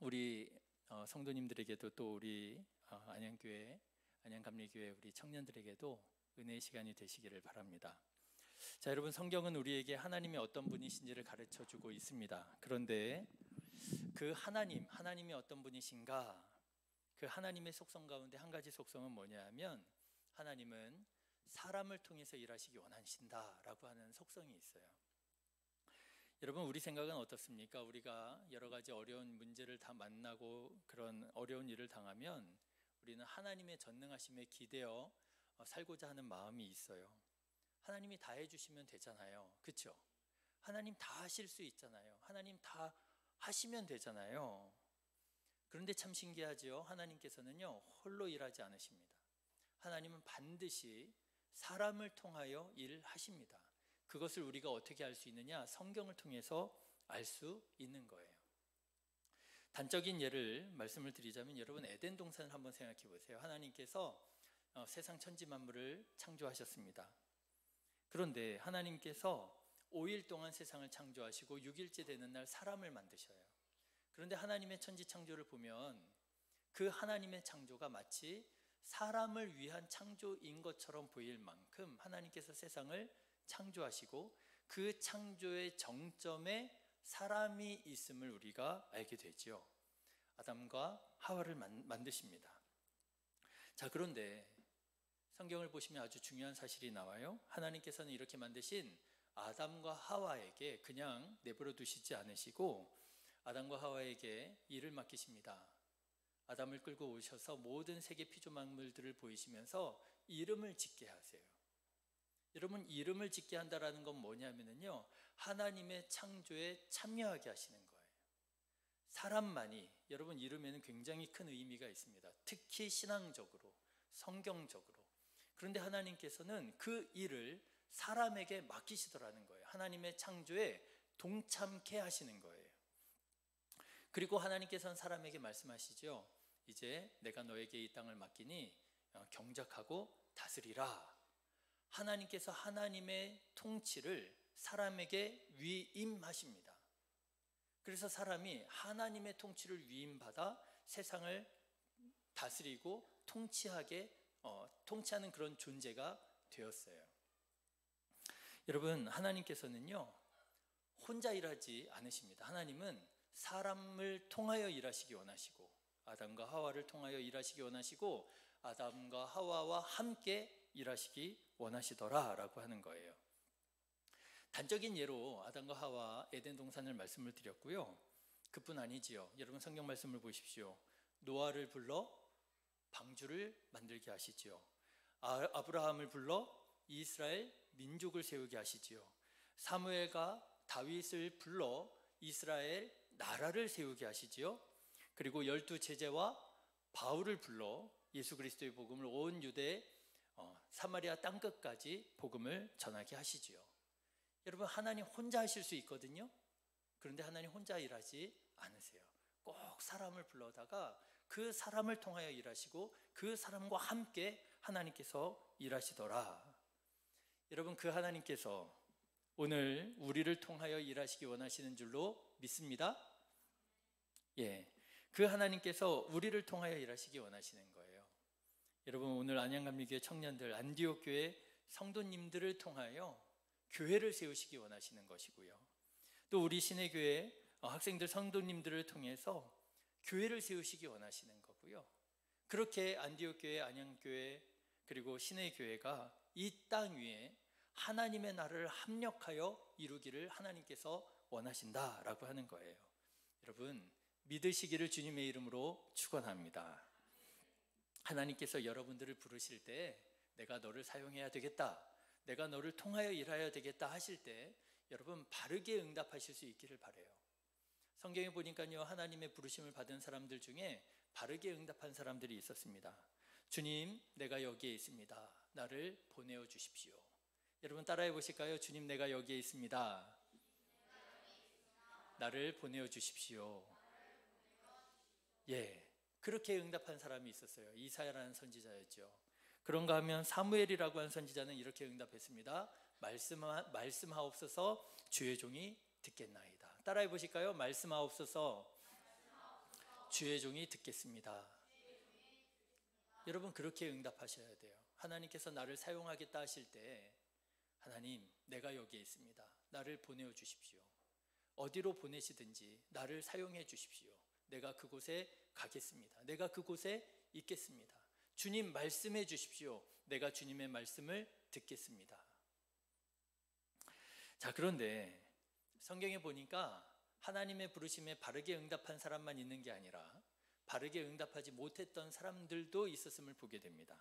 우리 성도님들에게도 또 우리 안양교회, 안양감리교회 우리 청년들에게도 은혜의 시간이 되시기를 바랍니다. 자, 여러분, 성경은 우리에게 하나님이 어떤 분이신지를 가르쳐주고 있습니다. 그런데 그 하나님이 어떤 분이신가? 그 하나님의 속성 가운데 한 가지 속성은 뭐냐 하면 하나님은 사람을 통해서 일하시기 원하신다라고 하는 속성이 있어요. 여러분, 우리 생각은 어떻습니까? 우리가 여러 가지 어려운 문제를 다 만나고 그런 어려운 일을 당하면 우리는 하나님의 전능하심에 기대어 살고자 하는 마음이 있어요. 하나님이 다 해주시면 되잖아요. 그렇죠? 하나님 다 하실 수 있잖아요. 하나님 다 하시면 되잖아요. 그런데 참 신기하지요. 하나님께서는요, 홀로 일하지 않으십니다. 하나님은 반드시 사람을 통하여 일하십니다. 그것을 우리가 어떻게 알 수 있느냐? 성경을 통해서 알 수 있는 거예요. 단적인 예를 말씀을 드리자면 여러분, 에덴 동산을 한번 생각해 보세요. 하나님께서 세상 천지 만물을 창조하셨습니다. 그런데 하나님께서 5일 동안 세상을 창조하시고 6일째 되는 날 사람을 만드셔요. 그런데 하나님의 천지 창조를 보면 그 하나님의 창조가 마치 사람을 위한 창조인 것처럼 보일 만큼 하나님께서 세상을 창조하시고 그 창조의 정점에 사람이 있음을 우리가 알게 되지요. 아담과 하와를 만드십니다. 자, 그런데 성경을 보시면 아주 중요한 사실이 나와요. 하나님께서는 이렇게 만드신 아담과 하와에게 그냥 내버려 두시지 않으시고 아담과 하와에게 일을 맡기십니다. 아담을 끌고 오셔서 모든 세계 피조망물들을 보이시면서 이름을 짓게 하세요. 여러분, 이름을 짓게 한다는 건 뭐냐면요, 하나님의 창조에 참여하게 하시는 거예요. 사람만이, 여러분, 이름에는 굉장히 큰 의미가 있습니다. 특히 신앙적으로, 성경적으로. 그런데 하나님께서는 그 일을 사람에게 맡기시더라는 거예요. 하나님의 창조에 동참케 하시는 거예요. 그리고 하나님께서는 사람에게 말씀하시죠. 이제 내가 너에게 이 땅을 맡기니 경작하고 다스리라. 하나님께서 하나님의 통치를 사람에게 위임하십니다. 그래서 사람이 하나님의 통치를 위임받아 세상을 다스리고 통치하는 그런 존재가 되었어요. 여러분, 하나님께서는요, 혼자 일하지 않으십니다. 하나님은 사람을 통하여 일하시기 원하시고 아담과 하와를 통하여 일하시기 원하시고 아담과 하와와 함께 일하시기 원하시더라라고 하는 거예요. 단적인 예로 아담과 하와 에덴 동산을 말씀을 드렸고요. 그뿐 아니지요. 여러분, 성경 말씀을 보십시오. 노아를 불러 방주를 만들게 하시지요. 아브라함을 불러 이스라엘 민족을 세우게 하시지요. 사무엘과 다윗을 불러 이스라엘 나라를 세우게 하시지요. 그리고 12 제자와 바울을 불러 예수 그리스도의 복음을 온 유대 사마리아 땅끝까지 복음을 전하게 하시지요. 여러분, 하나님 혼자 하실 수 있거든요. 그런데 하나님 혼자 일하지 않으세요. 꼭 사람을 불러다가 그 사람을 통하여 일하시고 그 사람과 함께 하나님께서 일하시더라. 여러분, 그 하나님께서 오늘 우리를 통하여 일하시기 원하시는 줄로 믿습니다. 예, 그 하나님께서 우리를 통하여 일하시기 원하시는 거예요. 여러분, 오늘 안양감리교회 청년들, 안디옥 교회 성도님들을 통하여 교회를 세우시기 원하시는 것이고요. 또 우리 신해교회 학생들, 성도님들을 통해서 교회를 세우시기 원하시는 거고요. 그렇게 안디옥 교회, 안양교회 그리고 신해교회가 이 땅 위에 하나님의 나라를 합력하여 이루기를 하나님께서 원하신다라고 하는 거예요. 여러분, 믿으시기를 주님의 이름으로 축원합니다. 하나님께서 여러분들을 부르실 때 내가 너를 사용해야 되겠다, 내가 너를 통하여 일해야 되겠다 하실 때 여러분, 바르게 응답하실 수 있기를 바라요. 성경에 보니까요, 하나님의 부르심을 받은 사람들 중에 바르게 응답한 사람들이 있었습니다. 주님, 내가 여기에 있습니다. 나를 보내어 주십시오. 여러분, 따라해 보실까요? 주님, 내가 여기에 있습니다. 나를 보내어 주십시오. 예, 그렇게 응답한 사람이 있었어요. 이사야라는 선지자였죠. 그런가 하면 사무엘이라고 하는 선지자는 이렇게 응답했습니다. 말씀하옵소서, 주의 종이 듣겠나이다. 따라해 보실까요? 말씀하옵소서, 주의 종이 듣겠습니다. 여러분 그렇게 응답하셔야 돼요. 하나님께서 나를 사용하겠다 하실 때 하나님 내가 여기에 있습니다. 나를 보내어 주십시오. 어디로 보내시든지 나를 사용해 주십시오. 내가 그곳에 가겠습니다. 내가 그곳에 있겠습니다. 주님 말씀해 주십시오. 내가 주님의 말씀을 듣겠습니다. 자, 그런데 성경에 보니까 하나님의 부르심에 바르게 응답한 사람만 있는 게 아니라 바르게 응답하지 못했던 사람들도 있었음을 보게 됩니다.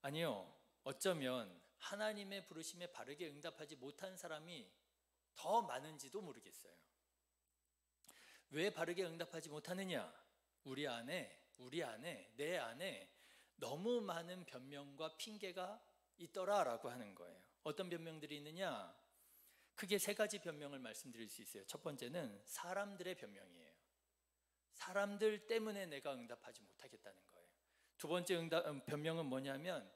아니요, 어쩌면 하나님의 부르심에 바르게 응답하지 못한 사람이 더 많은지도 모르겠어요. 왜 바르게 응답하지 못하느냐? 우리 안에, 내 안에 너무 많은 변명과 핑계가 있더라라고 하는 거예요. 어떤 변명들이 있느냐? 크게 세 가지 변명을 말씀드릴 수 있어요. 첫 번째는 사람들의 변명이에요. 사람들 때문에 내가 응답하지 못하겠다는 거예요. 두 번째 변명은 뭐냐면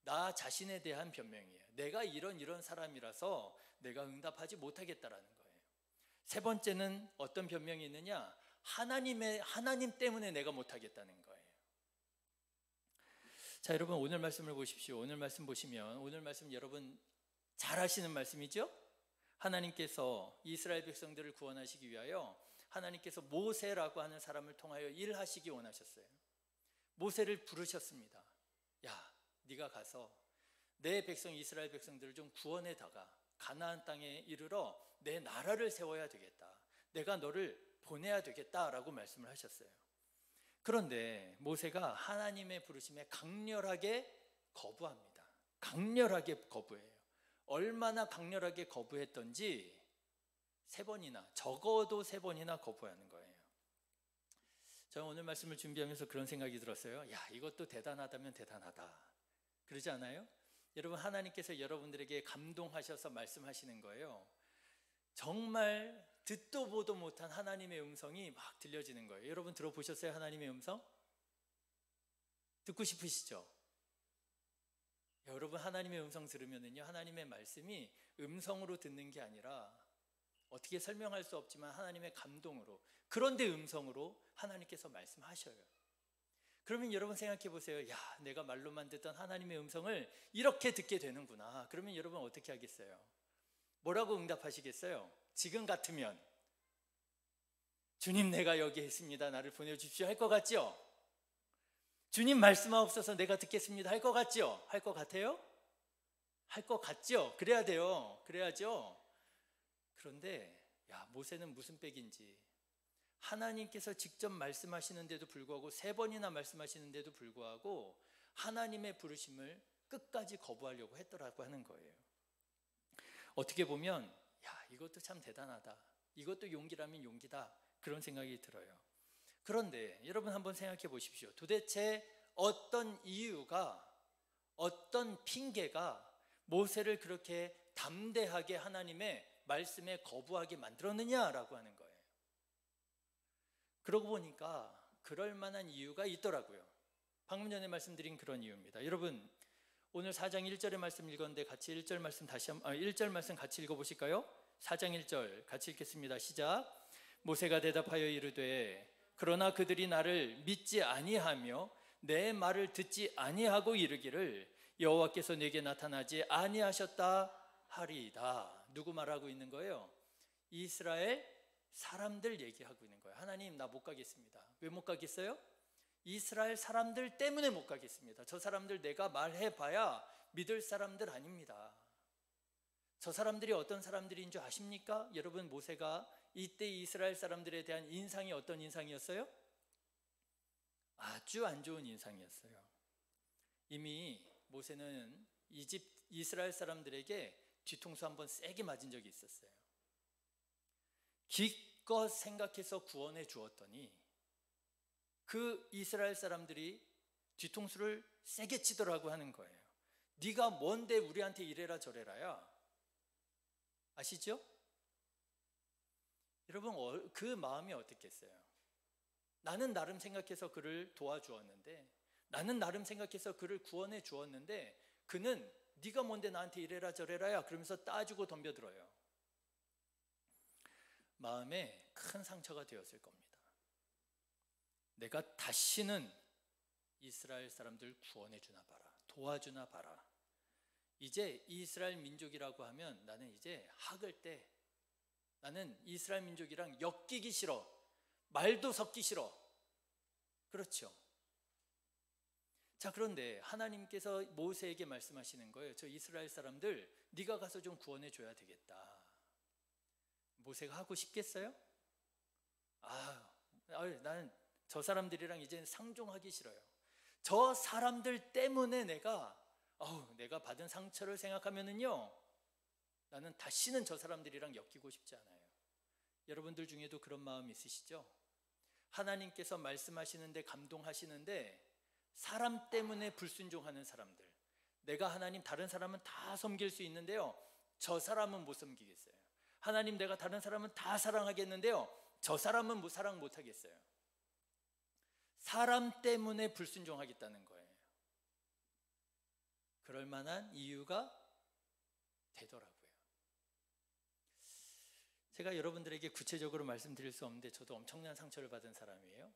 나 자신에 대한 변명이에요. 내가 이런 사람이라서 내가 응답하지 못하겠다라는 거예요. 세 번째는 어떤 변명이 있느냐? 하나님 때문에 내가 못하겠다는 거예요. 자, 여러분 오늘 말씀을 보십시오. 오늘 말씀 보시면 오늘 말씀 여러분 잘 아시는 말씀이죠? 하나님께서 이스라엘 백성들을 구원하시기 위하여 하나님께서 모세라고 하는 사람을 통하여 일하시기 원하셨어요. 모세를 부르셨습니다. 야, 네가 가서 내 백성 이스라엘 백성들을 좀 구원해다가 가나안 땅에 이르러 내 나라를 세워야 되겠다. 내가 너를 보내야 되겠다라고 말씀을 하셨어요. 그런데 모세가 하나님의 부르심에 강렬하게 거부합니다. 강렬하게 거부해요. 얼마나 강렬하게 거부했던지 적어도 세 번이나 거부하는 거예요. 저는 오늘 말씀을 준비하면서 그런 생각이 들었어요. 야, 이것도 대단하다면 대단하다. 그러지 않아요? 여러분 하나님께서 여러분들에게 감동하셔서 말씀하시는 거예요. 정말 듣도 보도 못한 하나님의 음성이 막 들려지는 거예요. 여러분 들어보셨어요? 하나님의 음성? 듣고 싶으시죠? 여러분 하나님의 음성 들으면은요, 하나님의 말씀이 음성으로 듣는 게 아니라 어떻게 설명할 수 없지만 하나님의 감동으로, 그런데 음성으로 하나님께서 말씀하셔요. 그러면 여러분 생각해 보세요. 야, 내가 말로만 듣던 하나님의 음성을 이렇게 듣게 되는구나. 그러면 여러분 어떻게 하겠어요? 뭐라고 응답하시겠어요? 지금 같으면 주님 내가 여기에 있습니다. 나를 보내주십시오 할 것 같죠? 주님 말씀하옵소서 내가 듣겠습니다 할 것 같죠? 할 것 같아요? 할 것 같죠? 그래야 돼요. 그래야죠. 그런데 야, 모세는 무슨 빽인지 하나님께서 직접 말씀하시는데도 불구하고 세 번이나 말씀하시는데도 불구하고 하나님의 부르심을 끝까지 거부하려고 했더라고 하는 거예요. 어떻게 보면 야, 이것도 참 대단하다. 이것도 용기라면 용기다. 그런 생각이 들어요. 그런데 여러분 한번 생각해 보십시오. 도대체 어떤 이유가, 어떤 핑계가 모세를 그렇게 담대하게 하나님의 말씀에 거부하게 만들었느냐라고 하는 거예요. 그러고 보니까 그럴 만한 이유가 있더라고요. 방금 전에 말씀드린 그런 이유입니다. 여러분 오늘 4장 1절의 말씀 읽었는데 같이 1절 말씀 1절 말씀 같이 읽어보실까요? 4장 1절 같이 읽겠습니다. 시작. 모세가 대답하여 이르되 그러나 그들이 나를 믿지 아니하며 내 말을 듣지 아니하고 이르기를 여호와께서 내게 나타나지 아니하셨다 하리이다. 누구 말하고 있는 거예요? 이스라엘 사람들 얘기하고 있는 거예요. 하나님 나 못 가겠습니다. 왜 못 가겠어요? 이스라엘 사람들 때문에 못 가겠습니다. 저 사람들 내가 말해봐야 믿을 사람들 아닙니다. 저 사람들이 어떤 사람들인 줄 아십니까? 여러분 모세가 이때 이스라엘 사람들에 대한 인상이 어떤 인상이었어요? 아주 안 좋은 인상이었어요. 이미 모세는 이스라엘 사람들에게 뒤통수 한번 세게 맞은 적이 있었어요. 기껏 생각해서 구원해 주었더니 그 이스라엘 사람들이 뒤통수를 세게 치더라고 하는 거예요. 네가 뭔데 우리한테 이래라 저래라야. 아시죠? 여러분 그 마음이 어떻겠어요? 나는 나름 생각해서 그를 도와주었는데, 나는 나름 생각해서 그를 구원해 주었는데 그는 네가 뭔데 나한테 이래라 저래라야 그러면서 따지고 내가 다시는 이스라엘 사람들 구원해 주나 봐라, 도와주나 봐라. 이제 이스라엘 민족이라고 하면 나는 이제 학을 때 나는 이스라엘 민족이랑 엮이기 싫어, 말도 섞기 싫어. 그렇죠. 자, 그런데 하나님께서 모세에게 말씀하시는 거예요. 저 이스라엘 사람들 네가 가서 좀 구원해 줘야 되겠다. 모세가 하고 싶겠어요? 나는 저 사람들이랑 이제는 상종하기 싫어요. 저 사람들 때문에 내가 받은 상처를 생각하면은요, 나는 다시는 저 사람들이랑 엮이고 싶지 않아요. 여러분들 중에도 그런 마음 있으시죠? 하나님께서 말씀하시는데 감동하시는데 사람 때문에 불순종하는 사람들, 내가 하나님 다른 사람은 다 섬길 수 있는데요, 저 사람은 못 섬기겠어요. 하나님 내가 다른 사람은 다 사랑하겠는데요, 저 사람은 사랑 못 하겠어요. 사람 때문에 불순종하겠다는 거예요. 그럴 만한 이유가 되더라고요. 제가 여러분들에게 구체적으로 말씀드릴 수 없는데 저도 엄청난 상처를 받은 사람이에요.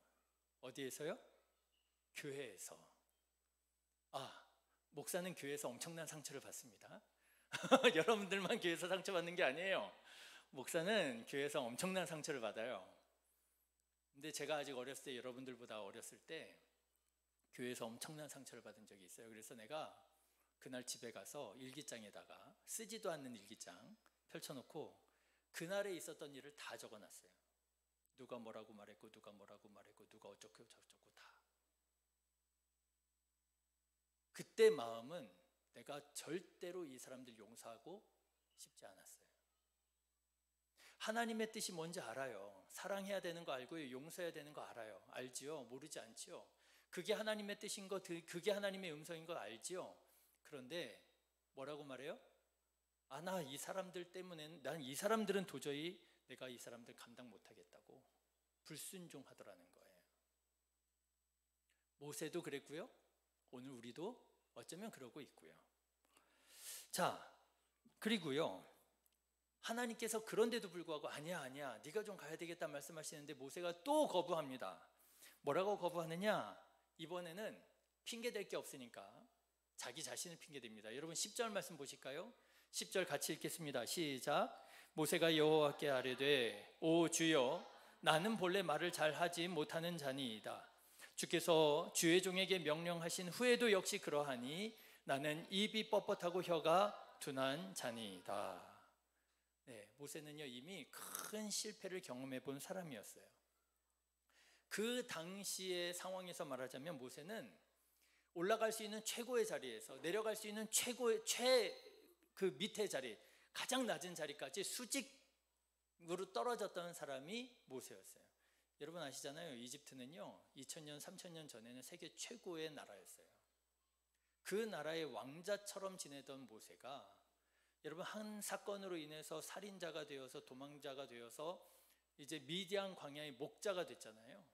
어디에서요? 교회에서. 목사는 교회에서 엄청난 상처를 받습니다. 여러분들만 교회에서 상처받는 게 아니에요. 목사는 교회에서 엄청난 상처를 받아요. 근데 제가 아직 어렸을 때, 여러분들보다 어렸을 때 교회에서 엄청난 상처를 받은 적이 있어요. 그래서 내가 그날 집에 가서 일기장에다가, 쓰지도 않는 일기장 펼쳐놓고 그날에 있었던 일을 다 적어놨어요. 누가 뭐라고 말했고, 누가 뭐라고 말했고, 누가 어쩌고 저쩌고 다. 그때 마음은 내가 절대로 이 사람들 용서하고 싶지 않았어요. 하나님의 뜻이 뭔지 알아요. 사랑해야 되는 거 알고요, 용서해야 되는 거 알아요. 알지요? 모르지 않지요? 그게 하나님의 뜻인 거, 그게 하나님의 음성인 거 알지요? 그런데 뭐라고 말해요? 나 이 사람들 때문에, 난 이 사람들은 도저히 내가 이 사람들 감당 못하겠다고 불순종하더라는 거예요. 모세도 그랬고요, 오늘 우리도 어쩌면 그러고 있고요. 자, 그리고요, 하나님께서 그런데도 불구하고 아니야 네가 좀 가야 되겠다 말씀하시는데 모세가 또 거부합니다. 뭐라고 거부하느냐? 이번에는 핑계댈 게 없으니까 자기 자신을 핑계댑니다. 여러분 10절 말씀 보실까요? 10절 같이 읽겠습니다. 시작. 모세가 여호와께 아뢰되 오 주여, 나는 본래 말을 잘하지 못하는 자니이다. 주께서 주의 종에게 명령하신 후에도 역시 그러하니 나는 입이 뻣뻣하고 혀가 둔한 자니이다. 네, 모세는요 이미 큰 실패를 경험해 본 사람이었어요. 그 당시의 상황에서 말하자면 모세는 올라갈 수 있는 최고의 자리에서 내려갈 수 있는 그 밑의 자리, 가장 낮은 자리까지 수직으로 떨어졌던 사람이 모세였어요. 여러분 아시잖아요. 이집트는요 2000년 3000년 전에는 세계 최고의 나라였어요. 그 나라의 왕자처럼 지내던 모세가 여러분 한 사건으로 인해서 살인자가 되어서 도망자가 되어서 이제 미디안 광야의 목자가 됐잖아요.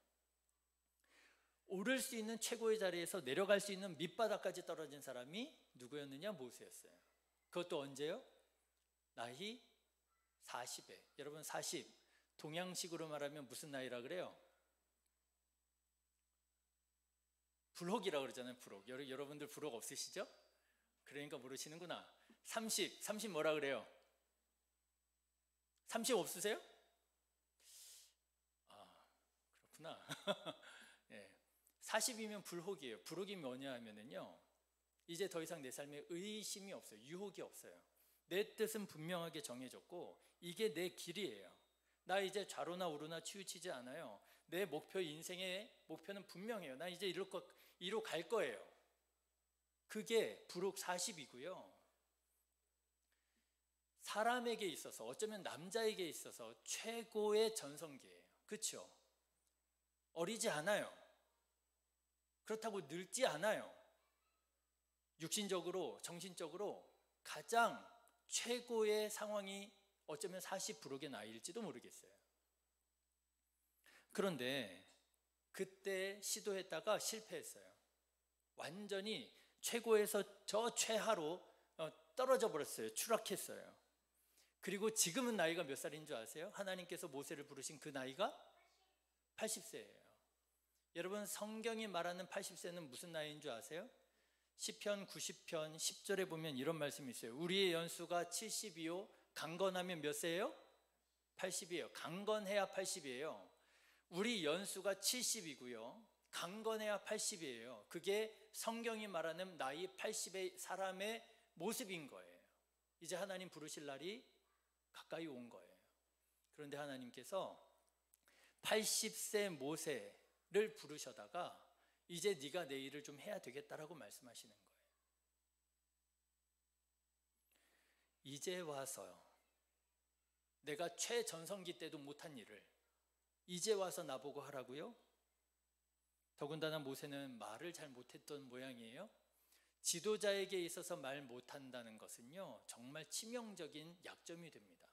오를 수 있는 최고의 자리에서 내려갈 수 있는 밑바닥까지 떨어진 사람이 누구였느냐? 모세였어요. 그것도 언제요? 나이 40에. 여러분 40 동양식으로 말하면 무슨 나이라 그래요? 불혹이라고 그러잖아요. 불혹. 여러분들 불혹 없으시죠? 그러니까 모르시는구나. 30 뭐라 그래요? 30 없으세요? 그렇구나. 예. 40이면 불혹이에요. 불혹이 뭐냐 하면은요, 이제 더 이상 내 삶에 의심이 없어요. 유혹이 없어요. 내 뜻은 분명하게 정해졌고 이게 내 길이에요. 나 이제 좌로나 우로나 치우치지 않아요. 내 목표, 인생의 목표는 분명해요. 나 이제 이로 갈 거예요. 그게 불혹 40이고요. 사람에게 있어서, 어쩌면 남자에게 있어서 최고의 전성기예요. 그렇죠? 어리지 않아요. 그렇다고 늙지 않아요. 육신적으로, 정신적으로 가장 최고의 상황이 어쩌면 40 불혹의 나이일지도 모르겠어요. 그런데 그때 시도했다가 실패했어요. 완전히 최고에서 저 최하로 떨어져 버렸어요. 추락했어요. 그리고 지금은 나이가 몇 살인 줄 아세요? 하나님께서 모세를 부르신 그 나이가 80세예요. 여러분, 성경이 말하는 80세는 무슨 나이인 줄 아세요? 시편 90편 10절에 보면 이런 말씀이 있어요. 우리의 연수가 70이요 강건하면 몇 세예요? 80이에요. 강건해야 80이에요. 우리 연수가 70이고요 강건해야 80이에요. 그게 성경이 말하는 나이 80의 사람의 모습인 거예요. 이제 하나님 부르실 날이 가까이 온 거예요. 그런데 하나님께서 80세 모세를 부르셔다가 이제 네가 내 일을 좀 해야 되겠다라고 말씀하시는 거예요. 이제 와서요, 내가 최전성기 때도 못한 일을 이제 와서 나보고 하라고요? 더군다나 모세는 말을 잘 못했던 모양이에요. 지도자에게 있어서 말 못한다는 것은요 정말 치명적인 약점이 됩니다.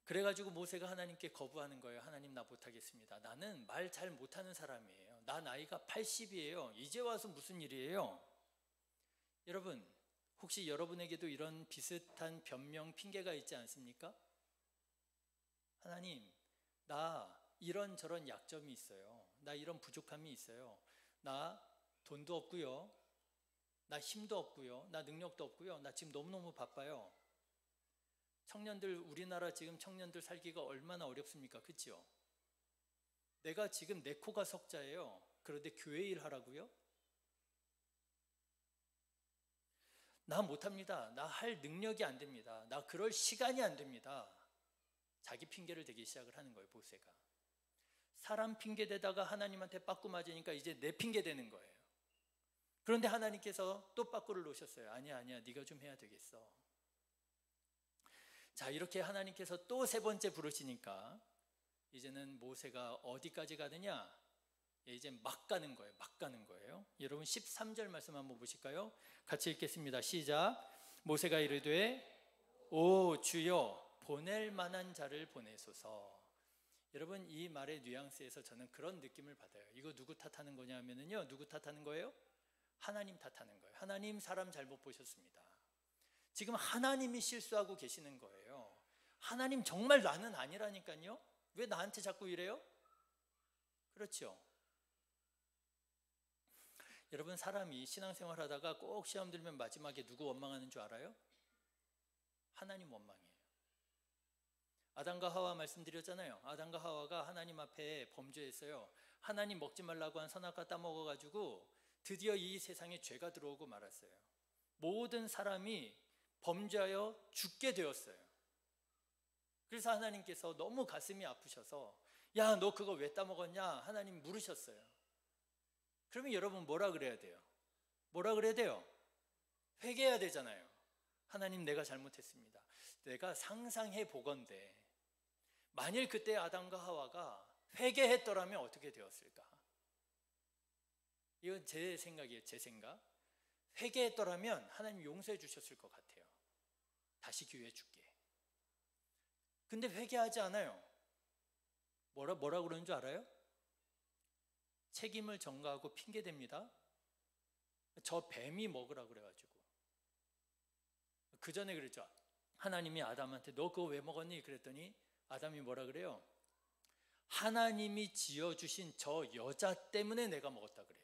그래가지고 모세가 하나님께 거부하는 거예요. 하나님, 나 못하겠습니다. 나는 말 잘 못하는 사람이에요. 나 나이가 80이에요. 이제 와서 무슨 일이에요? 여러분, 혹시 여러분에게도 이런 비슷한 변명, 핑계가 있지 않습니까? 하나님, 나 이런저런 약점이 있어요. 나 이런 부족함이 있어요. 나 돈도 없고요. 나 힘도 없고요. 나 능력도 없고요. 나 지금 너무너무 바빠요. 청년들, 우리나라 지금 청년들 살기가 얼마나 어렵습니까? 그렇죠? 내가 지금 내 코가 석자예요. 그런데 교회 일 하라고요? 나 못합니다. 나 할 능력이 안 됩니다. 나 그럴 시간이 안 됩니다. 자기 핑계를 대기 시작을 하는 거예요. 모세가 사람 핑계 대다가 하나님한테 빠꾸 맞으니까 이제 내 핑계 대는 거예요. 그런데 하나님께서 또 빠꾸를 놓으셨어요. 아니야, 네가 좀 해야 되겠어. 자, 이렇게 하나님께서 또 세 번째 부르시니까 이제는 모세가 어디까지 가느냐? 이제 막 가는 거예요. 막 가는 거예요. 여러분 13절 말씀 한번 보실까요? 같이 읽겠습니다. 시작. 모세가 이르되 오 주여 보낼 만한 자를 보내소서. 여러분, 이 말의 뉘앙스에서 저는 그런 느낌을 받아요. 이거 누구 탓하는 거냐 하면은요, 누구 탓하는 거예요? 하나님 탓하는 거예요. 하나님 사람 잘못 보셨습니다. 지금 하나님이 실수하고 계시는 거예요. 하나님 정말 나는 아니라니까요. 왜 나한테 자꾸 이래요? 그렇죠. 여러분, 사람이 신앙생활 하다가 꼭 시험 들면 마지막에 누구 원망하는 줄 알아요? 하나님 원망이에요. 아담과 하와 말씀드렸잖아요. 아담과 하와가 하나님 앞에 범죄했어요. 하나님 먹지 말라고 한 선악과 따먹어가지고 드디어 이 세상에 죄가 들어오고 말았어요. 모든 사람이 범죄하여 죽게 되었어요. 그래서 하나님께서 너무 가슴이 아프셔서 야, 너 그거 왜 따먹었냐? 하나님 물으셨어요. 그러면 여러분 뭐라 그래야 돼요? 뭐라 그래야 돼요? 회개해야 되잖아요. 하나님, 내가 잘못했습니다. 내가 상상해 보건대 만일 그때 아담과 하와가 회개했더라면 어떻게 되었을까? 이건 제 생각이에요. 제 생각. 회개했더라면 하나님 용서해 주셨을 것 같아요. 다시 기회 줄게. 근데 회개하지 않아요. 뭐라 그러는 줄 알아요? 책임을 전가하고 핑계댑니다. 저 뱀이 먹으라 그래가지고. 그 전에 그랬죠. 하나님이 아담한테 너 그거 왜 먹었니? 그랬더니 아담이 뭐라 그래요? 하나님이 지어주신 저 여자 때문에 내가 먹었다 그래요.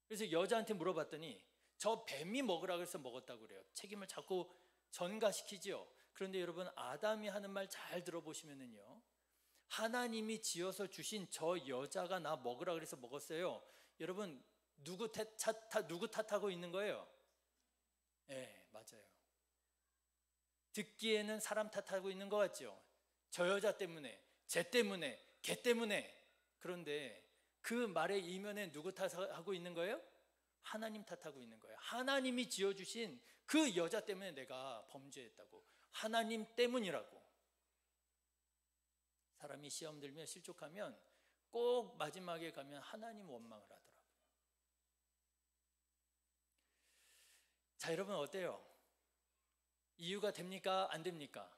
그래서 여자한테 물어봤더니 저 뱀이 먹으라 그래서 먹었다고 그래요. 책임을 자꾸 전가시키죠. 그런데 여러분, 아담이 하는 말 잘 들어보시면은요, 하나님이 지어서 주신 저 여자가 나 먹으라 그래서 먹었어요. 여러분, 누구 탓하고 있는 거예요? 네, 맞아요. 듣기에는 사람 탓하고 있는 것 같죠? 저 여자 때문에, 쟤 때문에, 걔 때문에. 그런데 그 말의 이면에 누구 탓하고 있는 거예요? 하나님 탓하고 있는 거예요. 하나님이 지어주신 그 여자 때문에 내가 범죄했다고. 하나님 때문이라고. 사람이 시험 들며 실족하면 꼭 마지막에 가면 하나님 원망을 하더라고요. 자, 여러분 어때요? 이유가 됩니까? 안 됩니까?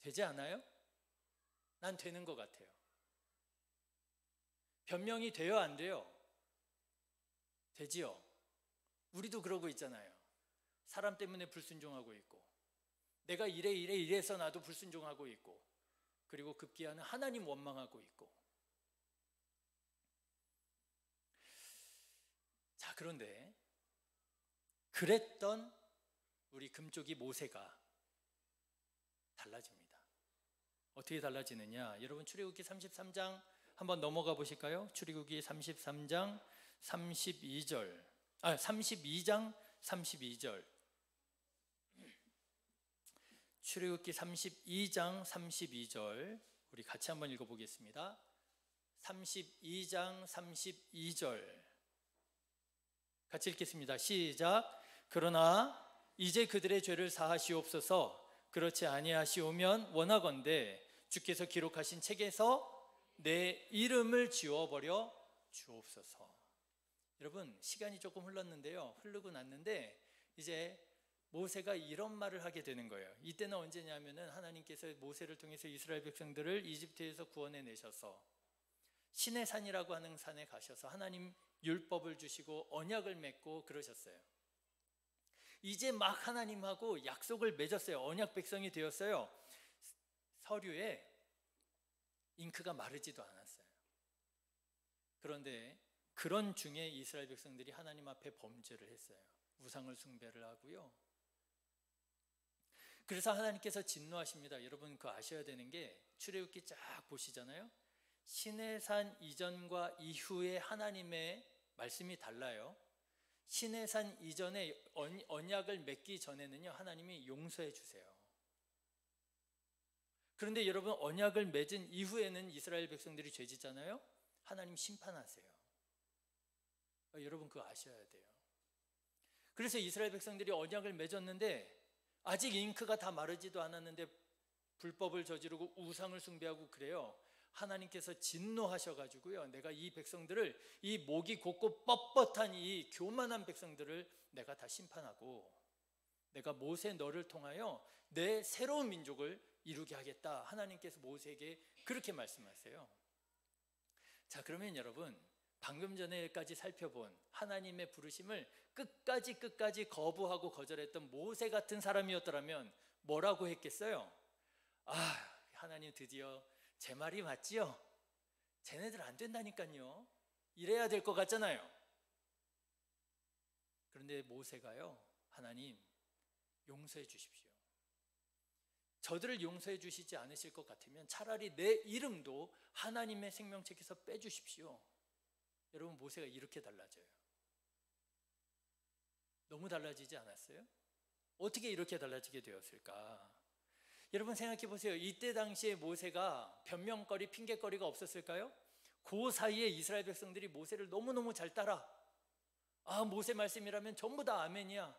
되지 않아요? 난 되는 것 같아요. 변명이 돼요? 안 돼요? 되지요? 우리도 그러고 있잖아요. 사람 때문에 불순종하고 있고, 내가 이래서 나도 불순종하고 있고. 그리고 급기야는 하나님 원망하고 있고. 자, 그런데 그랬던 우리 금쪽이 모세가 달라집니다. 어떻게 달라지느냐? 여러분 출애굽기 33장 한번 넘어가 보실까요? 출애굽기 33장 32절. 32장 32절. 출애굽기 32장 32절. 우리 같이 한번 읽어 보겠습니다. 32장 32절. 같이 읽겠습니다. 시작. 그러나 이제 그들의 죄를 사하시옵소서. 그렇지 아니하시오면 원하건대 주께서 기록하신 책에서 내 이름을 지워버려 주옵소서. 여러분 시간이 조금 흘렀는데요. 흐르고 났는데 이제 모세가 이런 말을 하게 되는 거예요. 이때는 언제냐면은 하나님께서 모세를 통해서 이스라엘 백성들을 이집트에서 구원해 내셔서 시내산이라고 하는 산에 가셔서 하나님 율법을 주시고 언약을 맺고 그러셨어요. 이제 막 하나님하고 약속을 맺었어요. 언약 백성이 되었어요. 서류에 잉크가 마르지도 않았어요. 그런데 그런 중에 이스라엘 백성들이 하나님 앞에 범죄를 했어요. 우상을 숭배를 하고요. 그래서 하나님께서 진노하십니다. 여러분 그거 아셔야 되는 게 출애굽기 쫙 보시잖아요. 시내산 이전과 이후에 하나님의 말씀이 달라요. 시내산 이전에 언약을 맺기 전에는요 하나님이 용서해 주세요. 그런데 여러분 언약을 맺은 이후에는 이스라엘 백성들이 죄 짓잖아요. 하나님 심판하세요. 여러분 그거 아셔야 돼요. 그래서 이스라엘 백성들이 언약을 맺었는데 아직 잉크가 다 마르지도 않았는데 불법을 저지르고 우상을 숭배하고 그래요. 하나님께서 진노하셔가지고요 내가 이 백성들을, 이 목이 곧고 뻣뻣한 이 교만한 백성들을 내가 다 심판하고 내가 모세 너를 통하여 내 새로운 민족을 이루게 하겠다. 하나님께서 모세에게 그렇게 말씀하세요. 자, 그러면 여러분 방금 전에까지 살펴본 하나님의 부르심을 끝까지 거부하고 거절했던 모세 같은 사람이었더라면 뭐라고 했겠어요? 하나님 드디어 제 말이 맞지요? 쟤네들 안 된다니까요. 이래야 될 것 같잖아요. 그런데 모세가요, 하나님 용서해 주십시오. 저들을 용서해 주시지 않으실 것 같으면 차라리 내 이름도 하나님의 생명책에서 빼주십시오. 여러분 모세가 이렇게 달라져요. 너무 달라지지 않았어요? 어떻게 이렇게 달라지게 되었을까? 여러분 생각해 보세요. 이때 당시에 모세가 변명거리, 핑계거리가 없었을까요? 그 사이에 이스라엘 백성들이 모세를 너무너무 잘 따라. 모세 말씀이라면 전부 다 아멘이야.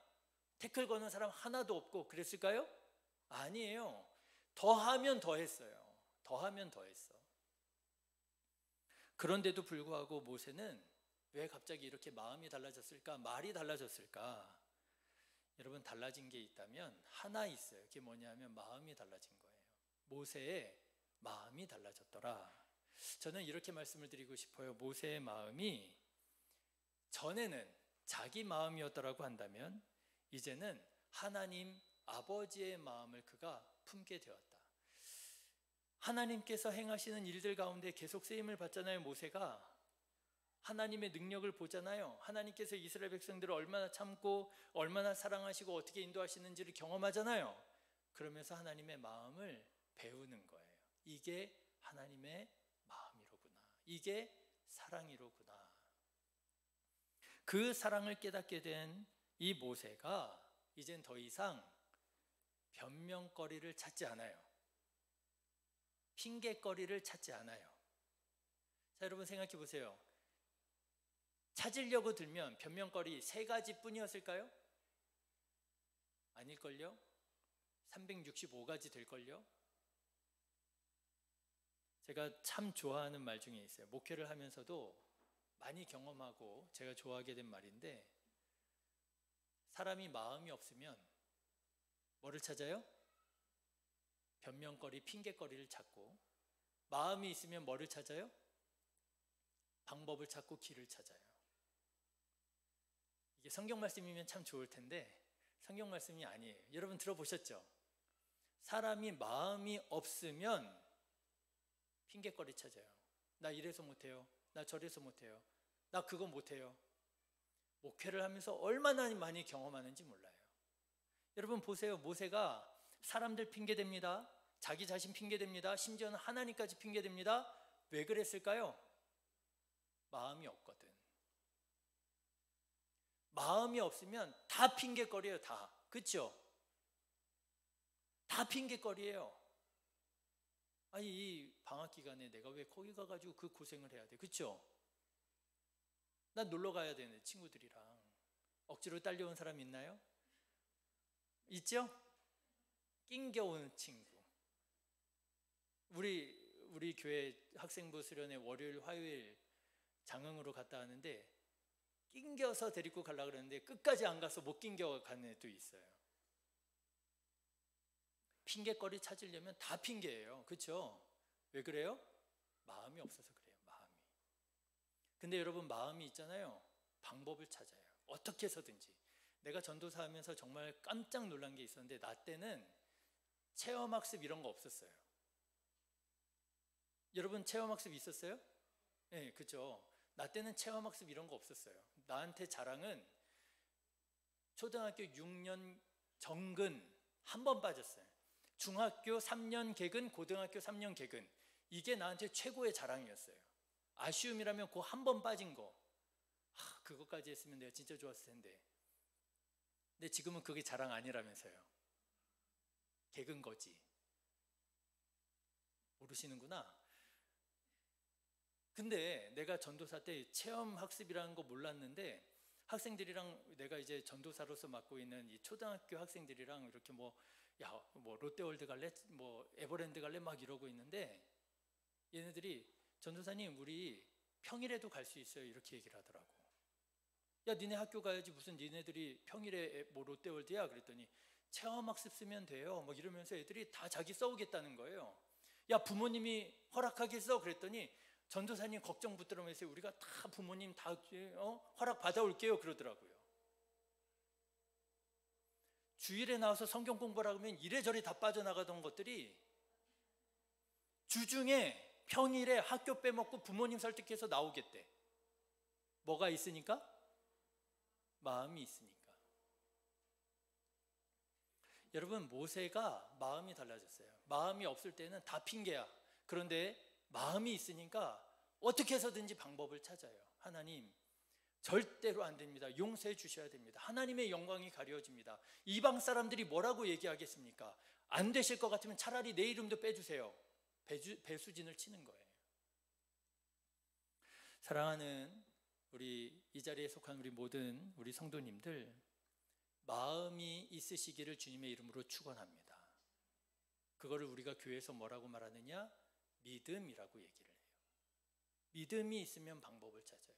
태클 거는 사람 하나도 없고 그랬을까요? 아니에요. 더하면 더했어요. 더하면 더했어. 그런데도 불구하고 모세는 왜 갑자기 이렇게 마음이 달라졌을까? 말이 달라졌을까? 여러분 달라진 게 있다면 하나 있어요. 그게 뭐냐면 마음이 달라진 거예요. 모세의 마음이 달라졌더라. 저는 이렇게 말씀을 드리고 싶어요. 모세의 마음이 전에는 자기 마음이었더라고 한다면 이제는 하나님 아버지의 마음을 그가 품게 되었다. 하나님께서 행하시는 일들 가운데 계속 쓰임을 받잖아요. 모세가 하나님의 능력을 보잖아요. 하나님께서 이스라엘 백성들을 얼마나 참고 얼마나 사랑하시고 어떻게 인도하시는지를 경험하잖아요. 그러면서 하나님의 마음을 배우는 거예요. 이게 하나님의 마음이로구나. 이게 사랑이로구나. 그 사랑을 깨닫게 된 이 모세가 이젠 더 이상 변명거리를 찾지 않아요. 핑계거리를 찾지 않아요. 자, 여러분 생각해 보세요. 찾으려고 들면 변명거리 3가지 뿐이었을까요? 아닐걸요? 365가지 될걸요? 제가 참 좋아하는 말 중에 있어요. 목회를 하면서도 많이 경험하고 제가 좋아하게 된 말인데, 사람이 마음이 없으면 뭐를 찾아요? 변명거리, 핑계거리를 찾고, 마음이 있으면 뭐를 찾아요? 방법을 찾고 길을 찾아요. 이게 성경 말씀이면 참 좋을 텐데 성경 말씀이 아니에요. 여러분 들어보셨죠? 사람이 마음이 없으면 핑계거리 찾아요. 나 이래서 못해요. 나 저래서 못해요. 나 그거 못해요. 목회를 하면서 얼마나 많이 경험하는지 몰라요. 여러분 보세요. 모세가 사람들 핑계댑니다. 자기 자신 핑계댑니다. 심지어는 하나님까지 핑계댑니다. 왜 그랬을까요? 마음이 없거든. 마음이 없으면 다 핑계거리예요. 다. 그렇죠? 다 핑계거리예요. 아니 이 방학 기간에 내가 왜 거기 가가지고 그 고생을 해야 돼? 그렇죠? 난 놀러 가야 되는데 친구들이랑. 억지로 딸려온 사람 있나요? 있죠? 낑겨오는 친구. 우리 교회 학생부 수련회 월요일 화요일 장흥으로 갔다 왔는데 낑겨서 데리고 가려고 그랬는데 끝까지 안 가서 못 낑겨 가는 애도 있어요. 핑계거리 찾으려면 다 핑계예요. 그렇죠? 왜 그래요? 마음이 없어서 그래요. 마음이. 근데 여러분 마음이 있잖아요. 방법을 찾아요. 어떻게 해서든지. 내가 전도사 하면서 정말 깜짝 놀란 게 있었는데 나 때는 체험학습 이런 거 없었어요. 여러분 체험학습 있었어요? 네, 그죠. 나 때는 체험학습 이런 거 없었어요. 나한테 자랑은 초등학교 6년 정근 한 번 빠졌어요. 중학교 3년 개근, 고등학교 3년 개근. 이게 나한테 최고의 자랑이었어요. 아쉬움이라면 그 한 번 빠진 거. 그것까지 했으면 내가 진짜 좋았을 텐데. 근데 지금은 그게 자랑 아니라면서요. 개근 거지. 모르시는구나. 근데 내가 전도사 때 체험학습이라는 거 몰랐는데 학생들이랑 내가 이제 전도사로서 맡고 있는 이 초등학교 학생들이랑 이렇게 뭐 롯데월드 갈래? 뭐 에버랜드 갈래? 막 이러고 있는데 얘네들이 전도사님 우리 평일에도 갈 수 있어요. 이렇게 얘기를 하더라고. 야 니네 학교 가야지 무슨 니네들이 평일에 뭐 롯데월드야? 그랬더니 체험학습 쓰면 돼요. 뭐 이러면서 애들이 다 자기 써오겠다는 거예요. 야 부모님이 허락하겠어? 그랬더니 전도사님 걱정 붙들어면서 우리가 다 부모님 다 허락 받아올게요 그러더라고요. 주일에 나와서 성경 공부를 하면 이래저래 다 빠져나가던 것들이 주중에 평일에 학교 빼먹고 부모님 설득해서 나오겠대. 뭐가 있으니까? 마음이 있으니까. 여러분 모세가 마음이 달라졌어요. 마음이 없을 때는 다 핑계야. 그런데 마음이 있으니까 어떻게 해서든지 방법을 찾아요. 하나님 절대로 안 됩니다. 용서해 주셔야 됩니다. 하나님의 영광이 가려집니다. 이방 사람들이 뭐라고 얘기하겠습니까? 안 되실 것 같으면 차라리 내 이름도 빼주세요. 배수진을 치는 거예요. 사랑하는 우리 이 자리에 속한 우리 모든 우리 성도님들, 마음이 있으시기를 주님의 이름으로 축원합니다. 그거를 우리가 교회에서 뭐라고 말하느냐? 믿음이라고 얘기를 해요. 믿음이 있으면 방법을 찾아요.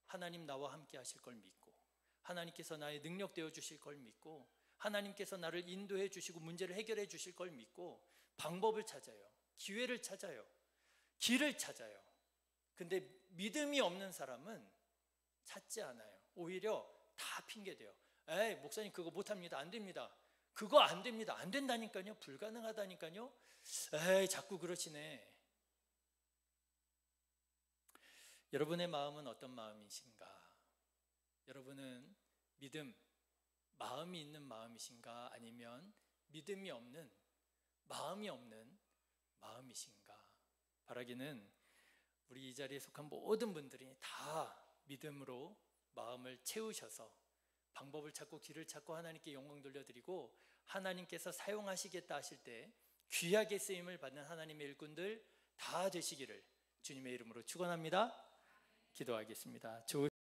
하나님 나와 함께 하실 걸 믿고, 하나님께서 나의 능력 되어 주실 걸 믿고, 하나님께서 나를 인도해 주시고 문제를 해결해 주실 걸 믿고 방법을 찾아요. 기회를 찾아요. 길을 찾아요. 근데 믿음이 없는 사람은 찾지 않아요. 오히려 다 핑계대요. 에이 목사님 그거 못합니다. 안 됩니다. 그거 안 됩니다. 안 된다니까요. 불가능하다니까요. 에이 자꾸 그러시네. 여러분의 마음은 어떤 마음이신가? 여러분은 믿음, 마음이 있는 마음이신가? 아니면 믿음이 없는, 마음이 없는 마음이신가? 바라기는 우리 이 자리에 속한 모든 분들이 다 믿음으로 마음을 채우셔서 방법을 찾고 길을 찾고 하나님께 영광 돌려드리고 하나님께서 사용하시겠다 하실 때 귀하게 쓰임을 받는 하나님의 일꾼들 다 되시기를 주님의 이름으로 축원합니다. 기도하겠습니다.